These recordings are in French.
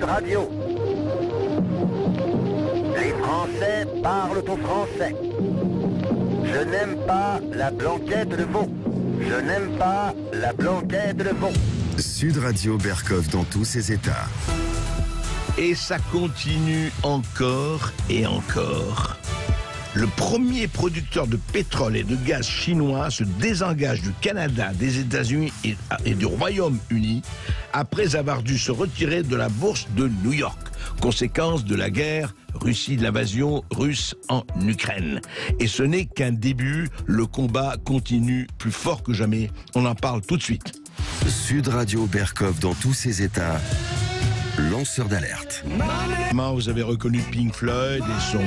Radio. Les Français parlent au français. Je n'aime pas la blanquette de veau. Je n'aime pas la blanquette de veau. Sud Radio Berkov dans tous ses états. Et ça continue encore et encore. Le premier producteur de pétrole et de gaz chinois se désengage du Canada, des États-Unis et du Royaume-Uni après avoir dû se retirer de la bourse de New York, conséquence de la guerre Russie, de l'invasion russe en Ukraine. Et ce n'est qu'un début, le combat continue plus fort que jamais. On en parle tout de suite. Sud Radio Berkov dans tous ses états. Lanceur d'alerte. Vous avez reconnu Pink Floyd et son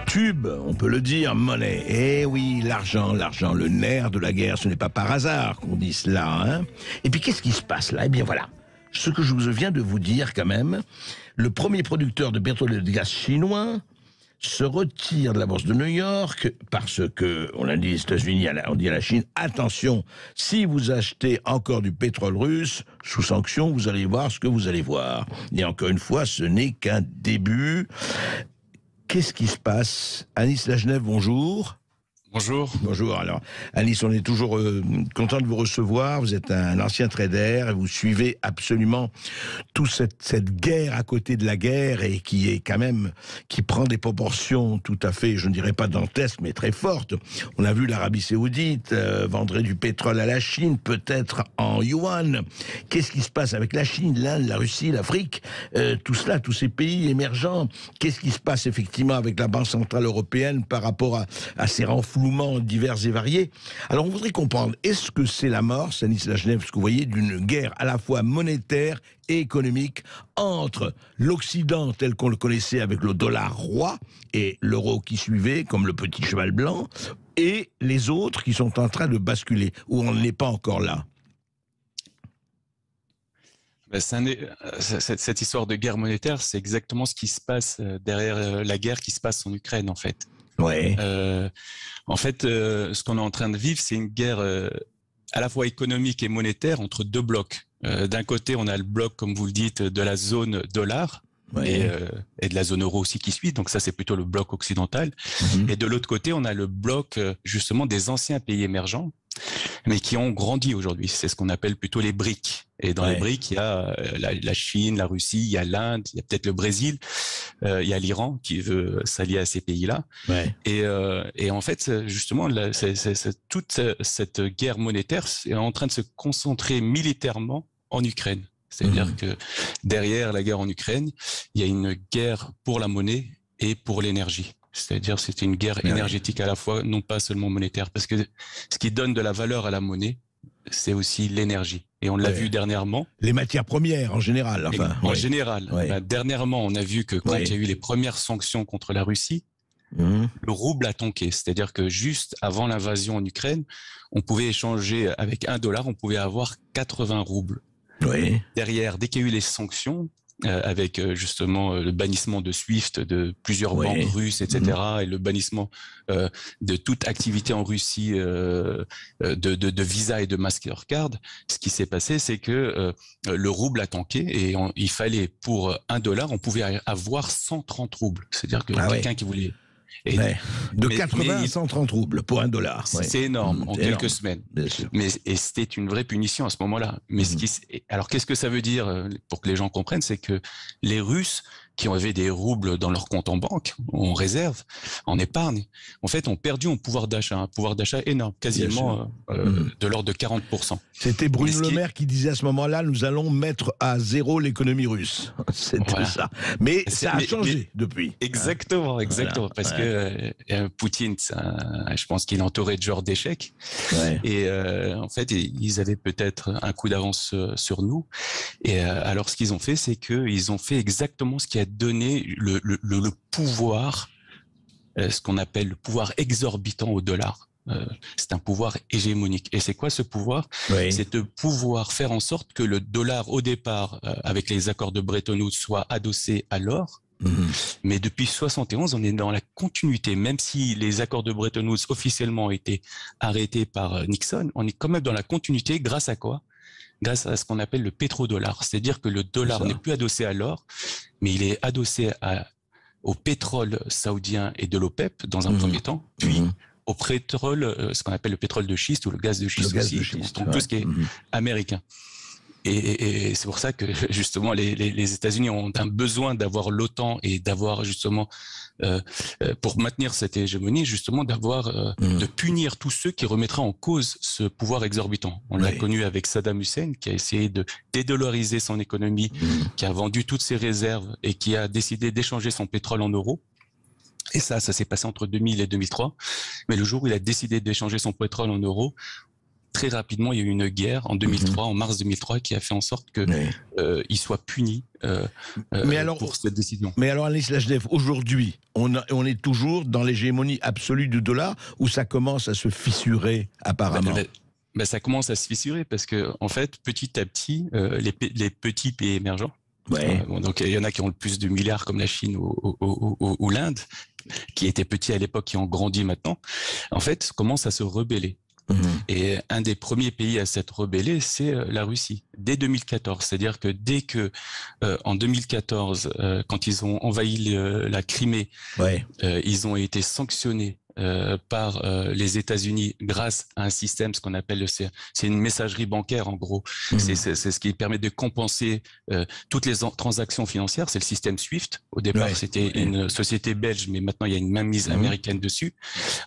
tube, on peut le dire, Money. Eh oui, l'argent, le nerf de la guerre, ce n'est pas par hasard qu'on dit cela. Hein. Et puis qu'est-ce qui se passe là? Eh bien voilà, ce que je viens de vous dire quand même, le premier producteur de pétrole et de gaz chinois se retire de la bourse de New York parce que, on a dit les États-Unis, on dit à la Chine, attention, si vous achetez encore du pétrole russe sous sanction, vous allez voir ce que vous allez voir. Et encore une fois, ce n'est qu'un début. Qu'est-ce qui se passe? Anis Lagenève, bonjour. Bonjour. Bonjour. Alors, Anis, on est toujours content de vous recevoir. Vous êtes un ancien trader et vous suivez absolument toute cette guerre à côté de la guerre et qui prend des proportions tout à fait, je ne dirais pas dantesques, mais très fortes. On a vu l'Arabie Saoudite vendre du pétrole à la Chine, peut-être en yuan. Qu'est-ce qui se passe avec la Chine, l'Inde, la Russie, l'Afrique, tout cela, tous ces pays émergents? Qu'est-ce qui se passe effectivement avec la Banque Centrale Européenne par rapport à ces renflouements divers et variés? Alors on voudrait comprendre, est-ce que c'est l'amorce, Anis Lagenève, ce que vous voyez, d'une guerre à la fois monétaire et économique entre l'Occident tel qu'on le connaissait avec le dollar roi et l'euro qui suivait comme le petit cheval blanc, et les autres qui sont en train de basculer, ou on n'est pas encore là? Cette histoire de guerre monétaire, c'est exactement ce qui se passe derrière la guerre qui se passe en Ukraine, en fait. Ouais. En fait, ce qu'on est en train de vivre, c'est une guerre à la fois économique et monétaire entre deux blocs. D'un côté, on a le bloc, comme vous le dites, de la zone dollar, ouais, et de la zone euro aussi qui suit. Donc ça, c'est plutôt le bloc occidental. Et de l'autre côté, on a le bloc justement des anciens pays émergents, mais qui ont grandi aujourd'hui. C'est ce qu'on appelle plutôt les BRIC. Et dans les BRIC, il y a la Chine, la Russie, il y a l'Inde, il y a peut-être le Brésil, il y a l'Iran qui veut s'allier à ces pays-là. Ouais. Et en fait, justement, toute cette guerre monétaire est en train de se concentrer militairement en Ukraine. C'est-à-dire que derrière la guerre en Ukraine, il y a une guerre pour la monnaie et pour l'énergie. C'est-à-dire c'est une guerre énergétique à la fois, non pas seulement monétaire. Parce que ce qui donne de la valeur à la monnaie, c'est aussi l'énergie. Et on l'a vu dernièrement. Les matières premières en général. Enfin, en général. Dernièrement, on a vu que quand il y a eu les premières sanctions contre la Russie, le rouble a tanké. C'est-à-dire que juste avant l'invasion en Ukraine, on pouvait échanger avec $1, on pouvait avoir 80 roubles. Oui. Derrière, dès qu'il y a eu les sanctions, avec justement le bannissement de SWIFT de plusieurs banques russes, etc., et le bannissement de toute activité en Russie de Visa et de Mastercard, ce qui s'est passé, c'est que le rouble a tanké et il fallait pour $1, on pouvait avoir 130 roubles. C'est-à-dire que quelqu'un qui voulait... De 80 à 130 roubles pour $1. C'est énorme en quelques semaines. Et c'était une vraie punition à ce moment-là. Mais alors qu'est-ce que ça veut dire pour que les gens comprennent, c'est que les Russes qui avaient des roubles dans leur compte en banque, en réserve, en épargne, en fait, ont perdu en pouvoir d'achat, un pouvoir d'achat énorme, quasiment de l'ordre de 40%. C'était Bruno Le Maire qui disait à ce moment-là, nous allons mettre à zéro l'économie russe. C'était ça. Mais ça a changé depuis. Exactement, parce que Poutine, je pense qu'il est entouré de genres d'échecs. Et en fait, ils avaient peut-être un coup d'avance sur nous. Et alors, ce qu'ils ont fait, c'est qu'ils ont fait exactement ce qui a donné le pouvoir, ce qu'on appelle le pouvoir exorbitant au dollar. C'est un pouvoir hégémonique. Et c'est quoi ce pouvoir? C'est de pouvoir faire en sorte que le dollar, au départ, avec les accords de Bretton Woods, soit adossé à l'or. Mais depuis 71, on est dans la continuité. Même si les accords de Bretton Woods officiellement ont été arrêtés par Nixon, on est quand même dans la continuité. Grâce à quoi? grâce à ce qu'on appelle le pétrodollar. C'est-à-dire que le dollar n'est plus adossé à l'or, mais il est adossé au pétrole saoudien et de l'OPEP dans un premier temps, puis au pétrole, ce qu'on appelle le pétrole de schiste ou le gaz de schiste donc tout ce qui est américain. Et c'est pour ça que justement les États-Unis ont un besoin d'avoir l'OTAN et d'avoir justement pour maintenir cette hégémonie, justement de punir tous ceux qui remettraient en cause ce pouvoir exorbitant. On l'a connu avec Saddam Hussein qui a essayé de dédollariser son économie, qui a vendu toutes ses réserves et qui a décidé d'échanger son pétrole en euros. Et ça s'est passé entre 2000 et 2003. Mais le jour où il a décidé d'échanger son pétrole en euros, très rapidement, il y a eu une guerre en 2003, en mars 2003, qui a fait en sorte que il soit puni pour cette décision. Mais alors, Anis Lachdef, aujourd'hui, on est toujours dans l'hégémonie absolue du dollar, ou ça commence à se fissurer apparemment? Ça commence à se fissurer parce que, en fait, petit à petit, les petits pays émergents, donc il y en a qui ont le plus de milliards comme la Chine ou l'Inde, qui étaient petits à l'époque, qui ont grandi maintenant, en fait, commencent à se rebeller. Et un des premiers pays à s'être rebellé, c'est la Russie, dès 2014. C'est-à-dire que dès que, en 2014, quand ils ont envahi la Crimée, ils ont été sanctionnés par les États-Unis grâce à un système, ce qu'on appelle c'est une messagerie bancaire en gros. C'est ce qui permet de compenser toutes les transactions financières. C'est le système SWIFT. Au départ, c'était une société belge, mais maintenant il y a une mainmise américaine dessus.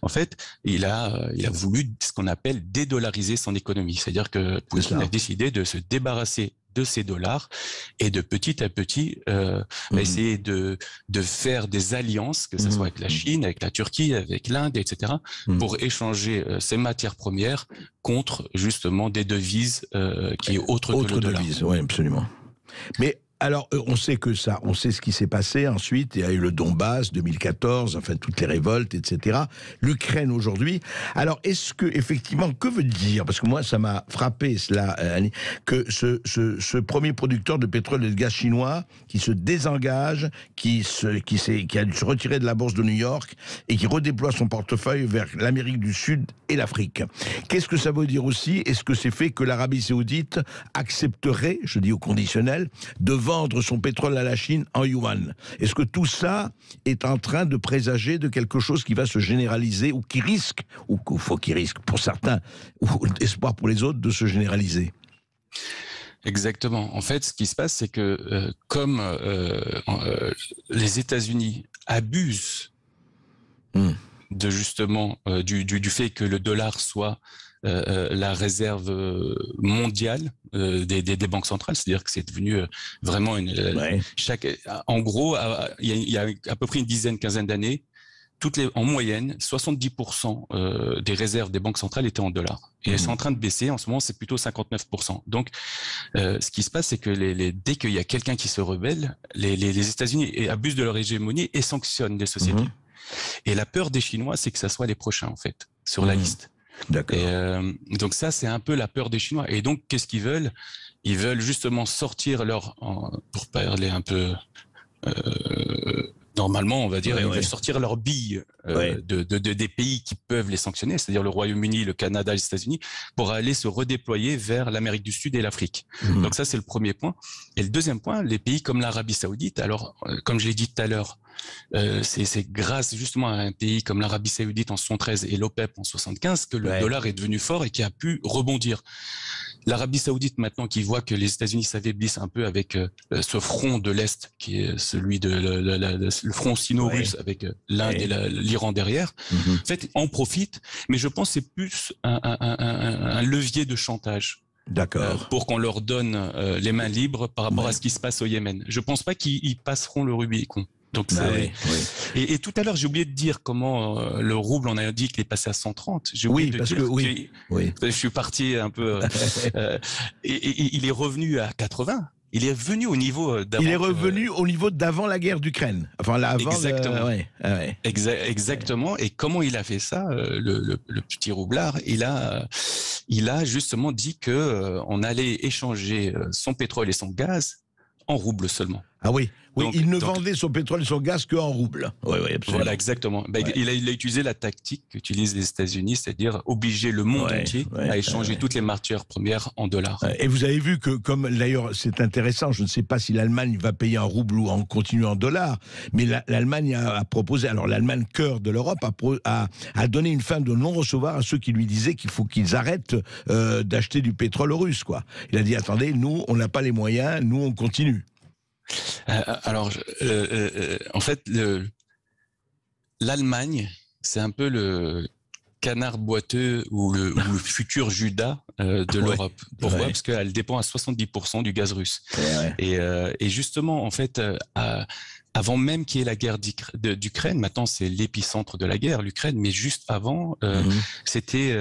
En fait, il a voulu ce qu'on appelle dédollariser son économie. C'est-à-dire que Poutine a décidé de se débarrasser de ces dollars et de petit à petit essayer de faire des alliances, que ce soit avec la Chine, avec la Turquie, avec l'Inde, etc., pour échanger ces matières premières contre justement des devises qui est autre que le dollar. Oui, absolument. Mais alors, on sait ce qui s'est passé ensuite. Il y a eu le Donbass, 2014, enfin toutes les révoltes, etc. L'Ukraine aujourd'hui. Alors, est-ce que effectivement, que veut dire, parce que moi, ça m'a frappé cela, Annie, que ce premier producteur de pétrole et de gaz chinois qui se désengage, qui a dû se retirer de la bourse de New York et qui redéploie son portefeuille vers l'Amérique du Sud et l'Afrique. Qu'est-ce que ça veut dire aussi? Est-ce que c'est fait que l'Arabie Saoudite accepterait, je dis au conditionnel, de vendre son pétrole à la Chine en yuan? Est-ce que tout ça est en train de présager de quelque chose qui va se généraliser ou qui risque, ou qui risque pour certains, ou espoir pour les autres, de se généraliser? Exactement. En fait, ce qui se passe, c'est que comme les États-Unis abusent de justement du fait que le dollar soit la réserve mondiale des banques centrales, c'est-à-dire que c'est devenu vraiment en gros, il y a à peu près une quinzaine d'années, en moyenne, 70% des réserves des banques centrales étaient en dollars. Et elles sont en train de baisser. En ce moment, c'est plutôt 59%. Donc, ce qui se passe, c'est que dès qu'il y a quelqu'un qui se rebelle, les États-Unis abusent de leur hégémonie et sanctionnent les sociétés. Et la peur des Chinois, c'est que ça soit les prochains, en fait, sur la liste. D'accord. Et donc ça, c'est un peu la peur des Chinois. Et donc, qu'est-ce qu'ils veulent? Ils veulent justement sortir pour parler un peu normalement, on va dire, ils veulent sortir leurs billes des pays qui peuvent les sanctionner, c'est-à-dire le Royaume-Uni, le Canada, les États-Unis, pour aller se redéployer vers l'Amérique du Sud et l'Afrique. Donc ça, c'est le premier point. Et le deuxième point, les pays comme l'Arabie Saoudite, alors, comme je l'ai dit tout à l'heure, c'est grâce justement à un pays comme l'Arabie Saoudite en 73 et l'OPEP en 75 que le dollar est devenu fort et qui a pu rebondir. L'Arabie Saoudite maintenant qui voit que les États-Unis s'affaiblissent un peu avec ce front de l'Est qui est celui de le front sino-russe avec l'Inde et l'Iran derrière, en fait en profite, mais je pense que c'est plus un levier de chantage. D'accord. Pour qu'on leur donne les mains libres par rapport à ce qui se passe au Yémen. Je pense pas qu'ils passeront le Rubicon. Donc et tout à l'heure, j'ai oublié de dire comment le rouble, on a dit qu'il est passé à 130. J'ai oublié de dire que je suis parti un peu. Et il est revenu à 80. Il est revenu au niveau d'avant. Il est revenu au niveau d'avant la guerre d'Ukraine. Enfin, exactement. Exactement. Et comment il a fait ça, le petit roublard? Il a justement dit que on allait échanger son pétrole et son gaz en roubles seulement. Ah oui, oui, Donc- il ne donc- vendait son pétrole et son gaz qu'en roubles. Oui, oui, absolument. Voilà, exactement. Ben, Ouais. il a utilisé la tactique qu'utilisent les États-Unis, c'est-à-dire obliger le monde Ouais, entier ouais, à échanger toutes les matières premières en dollars. Et vous avez vu que, comme d'ailleurs c'est intéressant, je ne sais pas si l'Allemagne va payer en roubles ou en continuant en dollars, mais l'Allemagne a proposé, alors l'Allemagne cœur de l'Europe a donné une fin de non-recevoir à ceux qui lui disaient qu'il faut qu'ils arrêtent d'acheter du pétrole russe, quoi. Il a dit attendez, nous on n'a pas les moyens, nous on continue. En fait, l'Allemagne, c'est un peu le canard boiteux ou le futur Judas de l'Europe. Pourquoi ? Ouais. Parce qu'elle dépend à 70% du gaz russe. Ouais. Et justement, en fait, avant même qu'il y ait la guerre d'Ukraine, maintenant c'est l'épicentre de la guerre, l'Ukraine, mais juste avant, c'était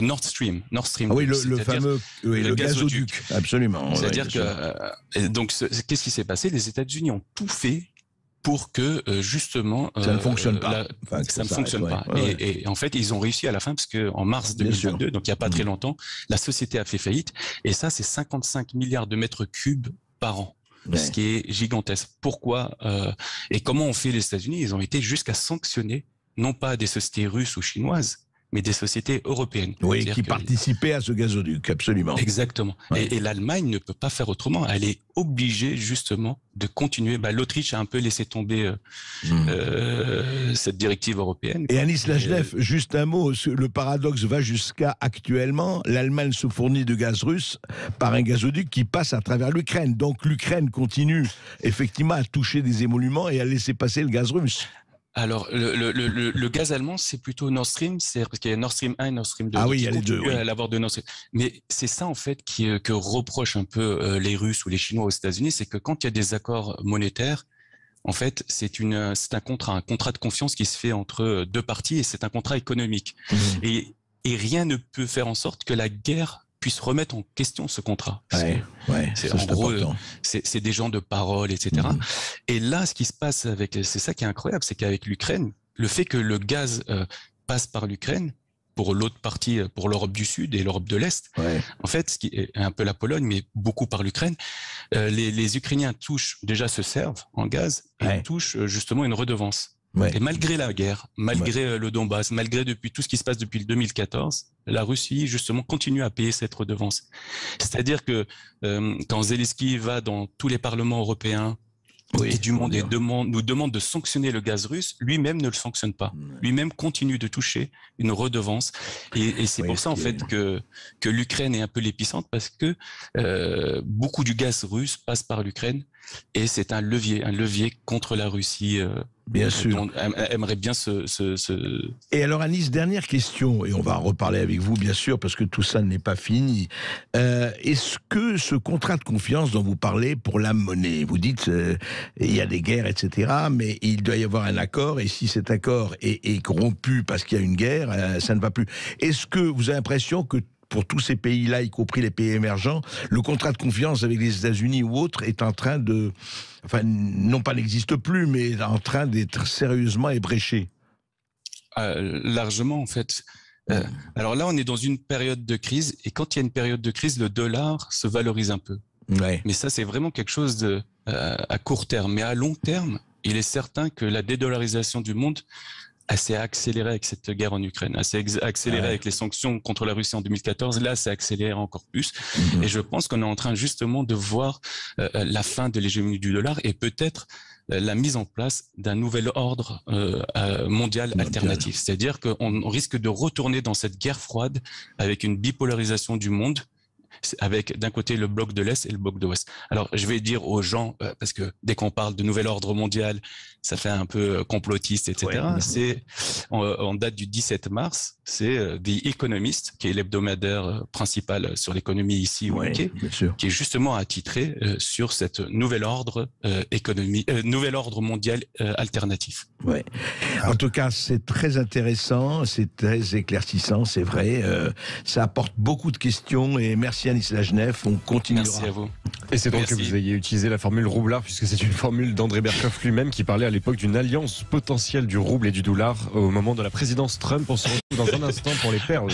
Nord Stream. Ah oui, le fameux le gazoduc, absolument. C'est-à-dire que donc qu'est-ce qui s'est passé ? Les États-Unis ont tout fait pour que justement ça ne fonctionne pas. Ça ne fonctionne pas. Et en fait, ils ont réussi à la fin parce que en mars 2022, donc il n'y a pas très longtemps, la société a fait faillite. Et ça, c'est 55 milliards de mètres cubes par an. Ouais. Ce qui est gigantesque. Pourquoi et comment ont fait les États-Unis ? Ils ont été jusqu'à sanctionner non pas des sociétés russes ou chinoises, mais des sociétés européennes. Oui, qui participaient à ce gazoduc, absolument. Exactement. Ouais. Et l'Allemagne ne peut pas faire autrement. Elle est obligée justement de continuer. L'Autriche a un peu laissé tomber cette directive européenne. Et Anis Lajnev, juste un mot, le paradoxe va jusqu'à actuellement, l'Allemagne se fournit de gaz russe par un gazoduc qui passe à travers l'Ukraine. Donc l'Ukraine continue effectivement à toucher des émoluments et à laisser passer le gaz russe. Alors, le gaz allemand, c'est plutôt Nord Stream, c'est parce qu'il y a Nord Stream 1 et Nord Stream 2. Ah oui, il y a les deux. Oui. À l'avoir de Nord Stream. Mais c'est ça, en fait, que reprochent un peu les Russes ou les Chinois aux États-Unis, c'est que quand il y a des accords monétaires, en fait, c'est un contrat de confiance qui se fait entre deux parties et c'est un contrat économique. Et rien ne peut faire en sorte que la guerre puisse remettre en question ce contrat. C'est en gros, c'est des gens de parole, etc. Et là, ce qui se passe c'est ça qui est incroyable, c'est qu'avec l'Ukraine, le fait que le gaz passe par l'Ukraine, pour l'autre partie, pour l'Europe du Sud et l'Europe de l'Est, en fait, ce qui est un peu la Pologne, mais beaucoup par l'Ukraine, les Ukrainiens se servent en gaz et touchent justement une redevance. Et malgré la guerre, malgré le Donbass, malgré tout ce qui se passe depuis le 2014, la Russie justement continue à payer cette redevance. C'est-à-dire que quand Zelensky va dans tous les parlements européens et du monde et nous demande de sanctionner le gaz russe, lui-même ne le sanctionne pas. Lui-même continue de toucher une redevance. Et c'est pour ça en fait que l'Ukraine est un peu l'épicentre parce que beaucoup du gaz russe passe par l'Ukraine et c'est un levier contre la Russie. Bien sûr. Aimerait bien Et alors Anis, dernière question, et on va en reparler avec vous bien sûr, parce que tout ça n'est pas fini. Est-ce que ce contrat de confiance dont vous parlez pour la monnaie, vous dites il y a des guerres, etc., mais il doit y avoir un accord, et si cet accord est rompu parce qu'il y a une guerre, ça ne va plus. Est-ce que vous avez l'impression que pour tous ces pays-là, y compris les pays émergents, le contrat de confiance avec les États-Unis ou autres est en train de... Enfin, non pas n'existe plus, mais en train d'être sérieusement ébréché. Largement, en fait. Alors là, on est dans une période de crise, et quand il y a une période de crise, le dollar se valorise un peu. Mais ça, c'est vraiment quelque chose à court terme. Mais à long terme, il est certain que la dédollarisation du monde s'est accélérée avec cette guerre en Ukraine, s'est accélérée avec les sanctions contre la Russie en 2014. Là, c'est accéléré encore plus. Et je pense qu'on est en train justement de voir la fin de l'hégémonie du dollar et peut-être la mise en place d'un nouvel ordre mondial alternatif. C'est-à-dire qu'on risque de retourner dans cette guerre froide avec une bipolarisation du monde, avec d'un côté le bloc de l'Est et le bloc de l'Ouest. Alors, je vais dire aux gens, parce que dès qu'on parle de nouvel ordre mondial, ça fait un peu complotiste, etc. C'est en date du 17 mars, c'est The Economist, qui est l'hebdomadaire principal sur l'économie ici au UK, qui est justement attitré sur cette nouvel ordre nouvel ordre mondial alternatif. En tout cas, c'est très intéressant, c'est très éclaircissant, c'est vrai. Ça apporte beaucoup de questions et merci Anis Lajnev, on continuera. Merci à vous. Et c'est drôle que vous ayez utilisé la formule roublard, puisque c'est une formule d'André Berkoff lui-même qui parlait à l'époque d'une alliance potentielle du rouble et du dollar au moment de la présidence Trump. On se retrouve dans un instant pour les perles.